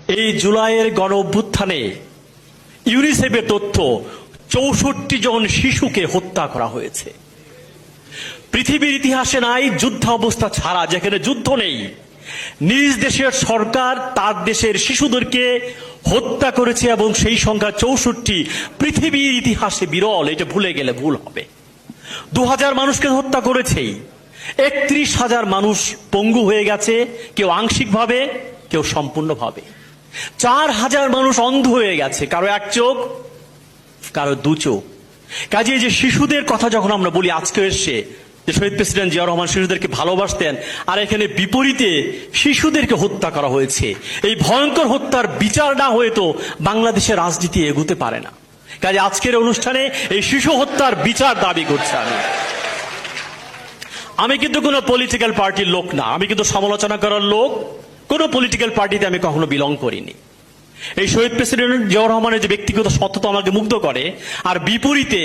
এই জুলাইয়ের গণ অভ্যুত্থানে ইউনিসেফের তথ্য ৬৪ জন শিশুকে হত্যা করা হয়েছে। পৃথিবীর ইতিহাসে নাই যুদ্ধাবস্থা ছাড়া, যেখানে যুদ্ধ নেই, নিজ দেশের সরকার তার দেশের শিশুদেরকে হত্যা করেছে এবং সেই সংখ্যা ৬৪। পৃথিবীর ইতিহাসে বিরল, এটা ভুলে গেলে ভুল হবে। ২০০০ মানুষকে হত্যা করেছেই, ৩১,০০০ মানুষ পঙ্গু হয়ে গেছে, কেউ আংশিকভাবে, কেউ সম্পূর্ণভাবে। ৪,০০০ মানুষ অন্ধ হয়ে গেছে, কারো এক চোখ, কারো দু চোখ। কাজে যে শিশুদের কথা যখন আমরা বলি, আজকে এসছে যে শহীদ প্রেসিডেন্ট জিয়াউর রহমান শিশুদেরকে ভালোবাসতেন, আর এখানে বিপরীতে শিশুদেরকে হত্যা করা হয়েছে। এই ভয়ঙ্কর হত্যার বিচার না হয়ে তো বাংলাদেশের রাজনীতি এগোতে পারে না। কাজে আজকের অনুষ্ঠানে এই শিশু হত্যার বিচার দাবি করছে। আমি কিন্তু কোনো পলিটিক্যাল পার্টির লোক না, আমি কিন্তু সমালোচনা করার লোক। কোনো পলিটিক্যাল পার্টিতে আমি কখনো বিলং করিনি। এই শহীদ প্রেসিডেন্ট জিয়াউর রহমানের যে ব্যক্তিগত সততা আমাকে মুগ্ধ করে। আর বিপরীতে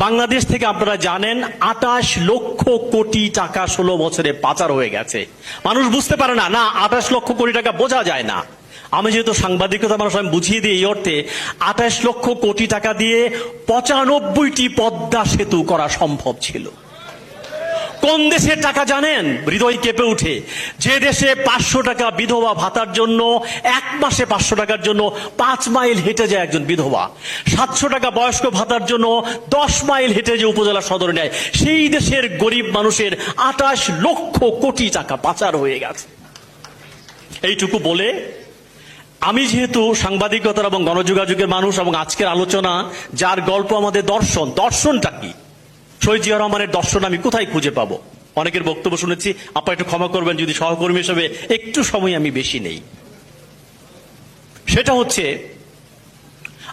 বাংলাদেশ থেকে আপনারা জানেন ২৮ লক্ষ কোটি টাকা ১৬ বছরে পাচার হয়ে গেছে। মানুষ বুঝতে পারে না, ২৮ লক্ষ কোটি টাকা বোঝা যায় না। আমি যেহেতু সাংবাদিকতা মানুষ, আমি বুঝিয়ে দিই এই অর্থে, ২৮ লক্ষ কোটি টাকা দিয়ে ৯৫টি পদ্মা সেতু করা সম্ভব ছিল। কোন দেশের টাকা জানেন? হৃদয় কেঁপে উঠে। যে দেশে ৫০০ টাকা বিধবা ভাতার জন্য, এক মাসে ৫০০ টাকার জন্য ৫ মাইল হেঁটে যায় একজন বিধবা, ৭০০ টাকা বয়স্ক ভাতার জন্য ১০ মাইল হেঁটে যে উপজেলা সদরে নেয়, সেই দেশের গরিব মানুষের ২৮ লক্ষ কোটি টাকা পাচার হয়ে গেছে। এইটুকু বলে, আমি যেহেতু সাংবাদিকতার এবং গণযোগাযোগের মানুষ, এবং আজকের আলোচনা যার গল্প আমাদের দর্শন, দর্শনটা কি, শহীদ জিয়া রহমানের দর্শন আমি কোথায় খুঁজে পাবো? অনেকের বক্তব্য শুনেছি, আপনারা একটু ক্ষমা করবেন যদি সহকর্মী হিসেবে একটু সময় আমি বেশি নেই। সেটা হচ্ছে,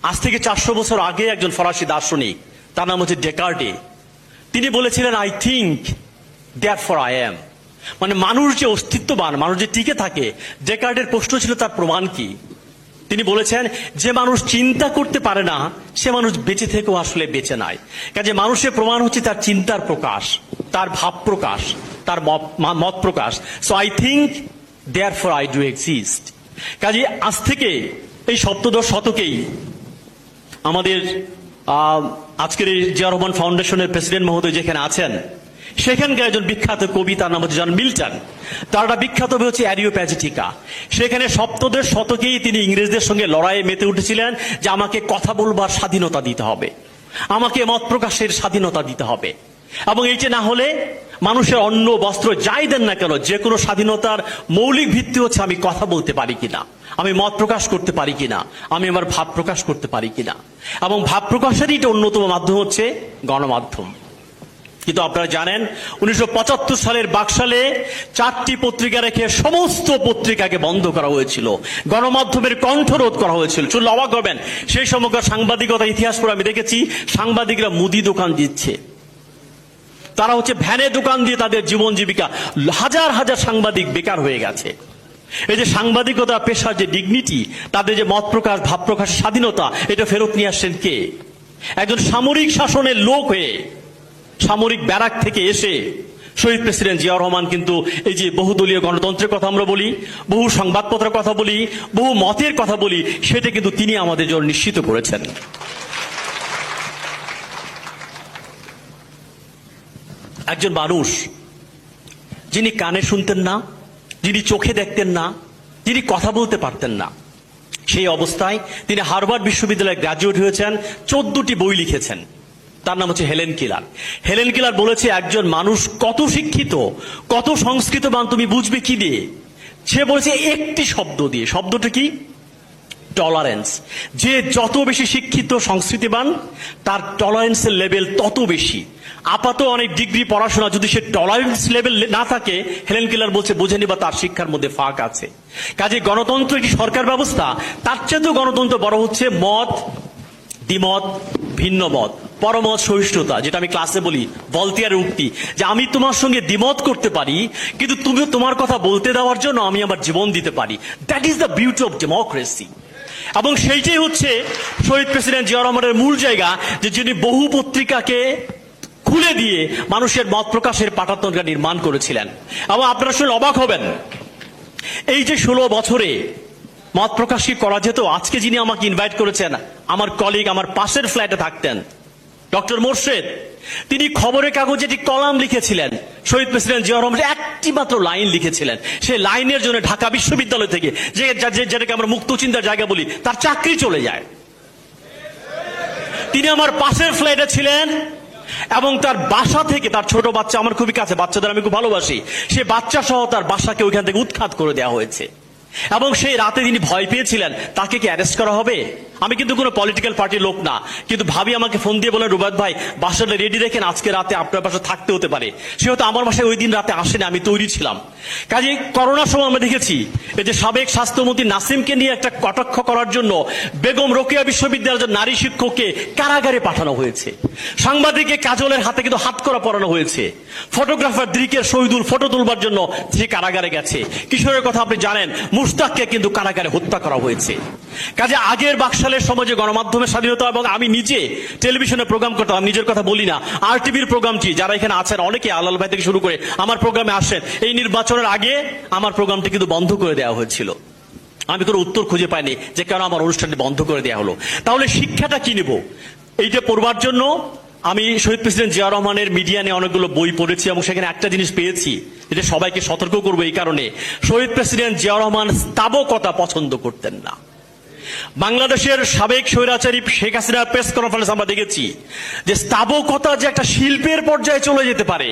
আজ থেকে ৪০০ বছর আগে একজন ফরাসি দার্শনিক, তার নাম হচ্ছে ডেকার্টে, তিনি বলেছিলেন, I think therefore I am. মানে মানুষ যে অস্তিত্ববান, মানুষ যে টিকে থাকে, ডেকার্টের প্রশ্ন ছিল তার প্রমাণ কি? তিনি বলেছেন, যে মানুষ চিন্তা করতে পারে না সে মানুষ বেঁচে থেকেও আসলে বেঁচে নাই। কাজে মানুষের প্রমাণ হচ্ছে তার চিন্তার প্রকাশ, তার ভাব প্রকাশ, তার মত প্রকাশ। So I think therefore I do exist. কাজে আজ থেকে এই সপ্তদশ শতকেই আমাদের আজকের এই জিয়া রহমান ফাউন্ডেশনের প্রেসিডেন্ট মহোদয় যেখানে আছেন, সেখানকার একজন বিখ্যাত কবি, তার নাম হচ্ছে জন মিল্টন। তার একটা বিখ্যাত বই হচ্ছে অ্যারিওপ্যাজিটিকা। সেখানে সপ্তদশ শতকেই তিনি ইংরেজদের সঙ্গে লড়াইয়ে মেতে উঠেছিলেন যে আমাকে কথা বলবার স্বাধীনতা দিতে হবে, আমাকে মত প্রকাশের স্বাধীনতা দিতে হবে, এবং এইটা না হলে মানুষের অন্ন বস্ত্র যাই দেন না কেন, যে কোনো স্বাধীনতার মৌলিক ভিত্তি হচ্ছে আমি কথা বলতে পারি কিনা, আমি মত প্রকাশ করতে পারি কিনা, আমি আমার ভাব প্রকাশ করতে পারি কিনা। এবং ভাব প্রকাশেরই এটা অন্যতম মাধ্যম হচ্ছে গণমাধ্যম। কিন্তু আপনারা জানেন ১৯৭৫ সালের বাকশালে ৪টি পত্রিকা রেখে সমস্ত পত্রিকাকে বন্ধ করা হয়েছিল, গণমাধ্যমের কণ্ঠরোধ করা হয়েছিল। শুনলে অবাক হবেন, সেই সময়কার সাংবাদিকতা ইতিহাস পড়ে আমি দেখেছি সাংবাদিকরা মুদি দোকান দিচ্ছে, তারা হচ্ছে ভ্যানে দোকান দিয়ে তাদের জীবন জীবিকা, হাজার হাজার সাংবাদিক বেকার হয়ে গেছে। এই যে সাংবাদিকতা পেশার যে ডিগনিটি, তাদের যে মত প্রকাশ, ভাব প্রকাশের স্বাধীনতা, এটা ফেরত নিয়ে আসছেন কে? একজন সামরিক শাসনের লোক হয়ে, সামরিক ব্যারাক থেকে এসে শহীদ প্রেসিডেন্ট জিয়াউর রহমান কিন্তু এই যে বহুদলীয় গণতন্ত্রের কথা আমরা বলি, বহু সংবাদপত্রের কথা বলি, বহু মতের কথা বলি, সেটা কিন্তু তিনি আমাদের জন্য নিশ্চিত করেছেন। একজন মানুষ যিনি কানে শুনতেন না, যিনি চোখে দেখতেন না, যিনি কথা বলতে পারতেন না, সেই অবস্থায় তিনি হার্ভার্ড বিশ্ববিদ্যালয়ে গ্র্যাজুয়েট হয়েছেন, 14টি বই লিখেছেন। তার নাম হচ্ছে হেলেন কিলার। হেলেন কিলার বলেছে, একজন মানুষ কত শিক্ষিত, কত সংস্কৃতবান তুমি বুঝবে কি দিয়ে? সে বলেছে একটি শব্দ দিয়ে। শব্দটা কি? টলারেন্স। যে যত বেশি শিক্ষিত, সংস্কৃতিবান, তার টলারেন্সের লেভেল তত বেশি। আপাত অনেক ডিগ্রি পড়াশোনা যদি সে টলারেন্স লেভেল না থাকে, হেলেন কিলার বলছে বুঝে নিবা তার শিক্ষার মধ্যে ফাঁক আছে। কাজে গণতন্ত্র একটি সরকার ব্যবস্থা, তার চেয়েও গণতন্ত্র বড় হচ্ছে মত, দ্বিমত, ভিন্ন মত, পরমত সহিষ্ণুতা, যেটা আমি ক্লাসে বলি ভলতেয়ারের উক্তি, যে আমি তোমার সঙ্গে দ্বিমত করতে পারি, কিন্তু তুমি তোমার কথা বলতে দেওয়ার জন্য আমি আমার জীবন দিতে পারি। That is the beauty of democracy. এবং সেইটাই হচ্ছে শহীদ প্রেসিডেন্ট জিয়া রহমানের মূল জায়গা, যে যিনি বহু পত্রিকাকে খুলে দিয়ে মানুষের মত প্রকাশের পাঠাতনটা নির্মাণ করেছিলেন। এবং আপনারা শুনে অবাক হবেন, এই যে 16 বছরে মত প্রকাশ কি করা যেত? আজকে যিনি আমাকে ইনভাইট করেছেন আমার কলিগ, আমার পাশের ফ্ল্যাটে থাকতেন ডক্টর মোর্শেদ, তিনি খবরের কাগজে একটি কলাম লিখেছিলেন। শহীদ প্রেসিডেন্ট জিয়াউর রহমান একটি মাত্র লাইন লিখেছিলেন, সেই লাইনের জন্য ঢাকা বিশ্ববিদ্যালয় থেকে যেটাকে আমরা মুক্ত চিন্তার জায়গা বলি, তার চাকরি চলে যায়। তিনি আমার পাশের ফ্ল্যাটে ছিলেন এবং তার বাসা থেকে তার ছোট বাচ্চা, আমার খুবই কাছে, বাচ্চাদের আমি খুব ভালোবাসি, সে বাচ্চা সহ তার বাসাকে ওইখান থেকে উৎখাত করে দেওয়া হয়েছে। এবং সেই রাতে তিনি ভয় পেয়েছিলেন তাকে কি অ্যারেস্ট করা হবে। আমি কিন্তু কোনো পলিটিক্যাল পার্টির লোক না, কিন্তু ভাবি আমাকে ফোন দিয়ে বলেন, রুবায়ত ভাই বাসাটা রেডি রেখেন, আজকে রাতে আপনার বাসা থাকতে হতে পারে। সে হয়তো আমার বাসায় ওই দিন রাতে আসেনি, আমি তৈরি ছিলাম। কাজে করোনার সময় আমরা দেখেছি এই যে সাবেক স্বাস্থ্যমন্ত্রী নাসিমকে নিয়ে একটা কটাক্ষ করার জন্য বেগম রোকেয়া বিশ্ববিদ্যালয়ের নারী শিক্ষককে কারাগারে পাঠানো হয়েছে। সাংবাদিককে কাজলের হাতে কিন্তু হাতকড়া পরানো হয়েছে। ফটোগ্রাফার দিকের শহীদুল ফটো তুলবার জন্য সে কারাগারে গেছে। কিশোরের কথা আপনি জানেন, মুশতাককে কিন্তু কারাগারে হত্যা করা হয়েছে। কাজে আগের বাকশালের সমাজে গণমাধ্যমের স্বাধীনতা, এবং আমি নিজে টেলিভিশনে প্রোগ্রাম করতাম, নিজের কথা বলি না, RTVর প্রোগ্রামটি, যারা এখানে আছেন অনেকে আলাল ভাই থেকে শুরু করে আমার প্রোগ্রামে আসেন, এই নির্বাচনের আগে আমার প্রোগ্রামটি কিন্তু বন্ধ করে দেওয়া হয়েছিল। আমি কোনো উত্তর খুঁজে পাইনি যে কেন আমার অনুষ্ঠানটি বন্ধ করে দেওয়া হলো। তাহলে শিক্ষাটা কি নিব? এইটা পড়বার জন্য আমি শহীদ প্রেসিডেন্ট জিয়াউর রহমানের মিডিয়া নিয়ে অনেকগুলো বই পড়েছি এবং সেখানে একটা জিনিস পেয়েছি, যেটা সবাইকে সতর্ক করবো এই কারণে, শহীদ প্রেসিডেন্ট জিয়াউর রহমান স্তাবকতা পছন্দ করতেন না। বাংলাদেশের সাবেক স্বৈরাচারী শেখ হাসিনার প্রেস কনফারেন্স আমরা দেখেছি যে স্তাবকতা যে একটা শিল্পের পর্যায়ে চলে যেতে পারে,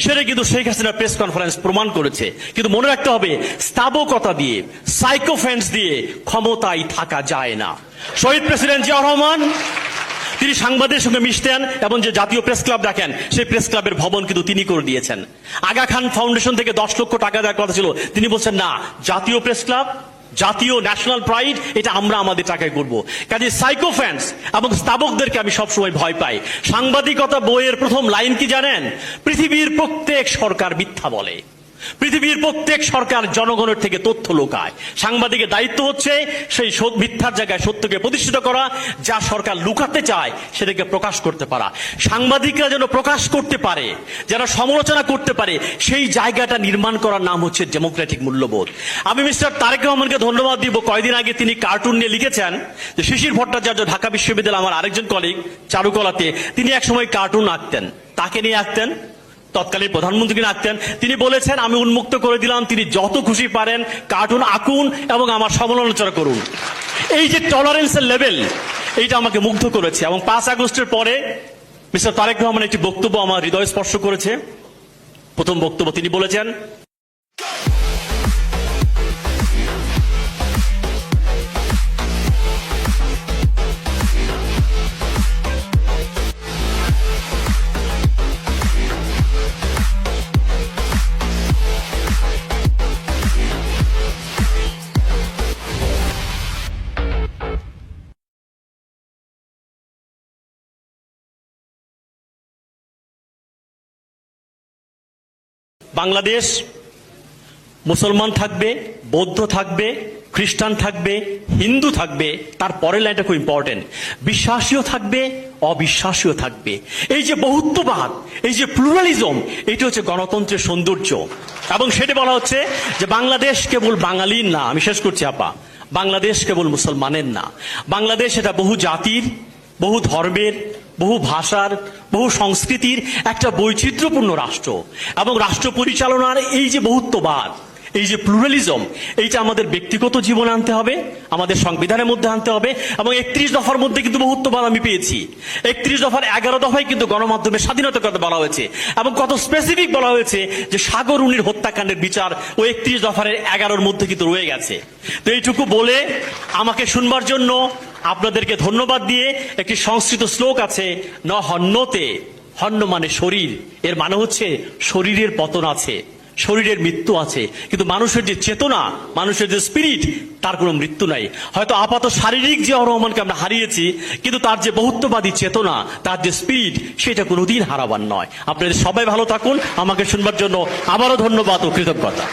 সেটা কিন্তু শেখ হাসিনার প্রেস কনফারেন্স প্রমাণ করেছে। কিন্তু মনে রাখতে হবে, স্তাবকতা দিয়ে, সাইকোফ্যান্স দিয়ে ক্ষমতায় থাকা যায় না। শহীদ প্রেসিডেন্ট জিয়াউর রহমান তিনি সাংবাদিকদের সঙ্গে মিশতেন এবং যে জাতীয় প্রেস ক্লাব দেখেন, সেই প্রেস ক্লাবের ভবন কিন্তু তিনি করে দিয়েছেন। আগা খান ফাউন্ডেশন থেকে 10 লক্ষ টাকা দেওয়ার কথা ছিল, তিনি বলছেন না, জাতীয় প্রেস ক্লাব, জাতীয় ন্যাশনাল প্রাইড, এটা আমরা আমাদের টাকায় করবো। কাজে সাইকোফ্যান্স এবং স্তাবকদেরকে আমি সবসময় ভয় পাই। সাংবাদিকতা বইয়ের প্রথম লাইন কি জানেন? পৃথিবীর প্রত্যেক সরকার মিথ্যা বলে, পৃথিবীর প্রত্যেক সরকার জনগণের থেকে তথ্য লুকায়। সাংবাদিকের দায়িত্ব হচ্ছে সেই মিথ্যার জায়গায় সত্যকে প্রতিষ্ঠিত করা, যা সরকার লুকাতে চায় সেটাকে প্রকাশ করতে পারা। সাংবাদিকরা যেন প্রকাশ করতে পারে, যারা সমালোচনা করতে পারে, সেই জায়গাটা নির্মাণ করার নাম হচ্ছে ডেমোক্রেটিক মূল্যবোধ। আমি মিস্টার তারেক রহমানকে ধন্যবাদ দিব, কয়েকদিন আগে তিনি কার্টুন নিয়ে লিখেছেন যে শিশির ভট্টাচার্য ঢাকা বিশ্ববিদ্যালয়, আমার আরেকজন কলিগ চারুকলাতে, তিনি একসময় কার্টুন আঁকতেন। তাকে নিয়ে আঁকতেন, তৎকালীন প্রধানমন্ত্রীকে আঁকতেন। তিনি বলেছেন, আমি উন্মুক্ত করে দিলাম, তিনি যত খুশি পারেন কার্টুন আঁকুন এবং আমার সমালোচনা করুন। এই যে টলারেন্সের লেভেল, এইটা আমাকে মুগ্ধ করেছে। এবং 5 আগস্টের পরে মিস্টার তারেক রহমান একটি বক্তব্য আমার হৃদয় স্পর্শ করেছে। প্রথম বক্তব্য তিনি বলেছেন, বাংলাদেশ মুসলমান থাকবে, বৌদ্ধ থাকবে, খ্রিস্টান থাকবে, হিন্দু থাকবে, তার পরের লাইনটা খুব ইম্পর্টেন্ট, বিশ্বাসীও থাকবে, অবিশ্বাসীও থাকবে। এই যে বহুত্ববাদ, এই যে প্লুরালিজম, এটা হচ্ছে গণতন্ত্রের সৌন্দর্য। এবং সেটা বলা হচ্ছে যে বাংলাদেশ কেবল বাঙালির না, আমি শেষ করছি আপা, বাংলাদেশ কেবল মুসলমানের না, বাংলাদেশ এটা বহু জাতির, বহু ধর্মের, বহু ভাষার, বহু সংস্কৃতির একটা বৈচিত্র্যপূর্ণ রাষ্ট্র। এবং রাষ্ট্র পরিচালনার এই যে বহুত্ববাদ, এই যে প্লুরালিজম, এইটা আমাদের ব্যক্তিগত জীবনে আনতে হবে, আমাদের সংবিধানের মধ্যে আনতে হবে। এবং 31 দফার মধ্যে কিন্তু বহুত্ববাদ আমি পেয়েছি। 31 দফার 11 দফায় কিন্তু গণমাধ্যমের স্বাধীনতার কথা বলা হয়েছে এবং কত স্পেসিফিক বলা হয়েছে যে সাগররুনির হত্যাকাণ্ডের বিচার ওই 31 দফার 11-র মধ্যে কিন্তু রয়ে গেছে। তো এইটুকু বলে আমাকে শুনবার জন্য আপনাদেরকে ধন্যবাদ দিয়ে, একটি সংস্কৃত শ্লোক আছে, ন হন্যতে, হন্য মানে শরীর, এর মানে হচ্ছে শরীরের পতন আছে, শরীরের মৃত্যু আছে, কিন্তু মানুষের যে চেতনা, মানুষের যে স্পিরিট, তার কোনো মৃত্যু নাই। হয়তো আপাতত শারীরিক জিয়াউর রহমানকে আমরা হারিয়েছি, কিন্তু তার যে বহুত্ববাদী চেতনা, তার যে স্পিরিট, সেটা কোনোদিন হারাবার নয়। আপনাদের সবাই ভালো থাকুন। আমাকে শুনবার জন্য আবারও ধন্যবাদ ও কৃতজ্ঞতা।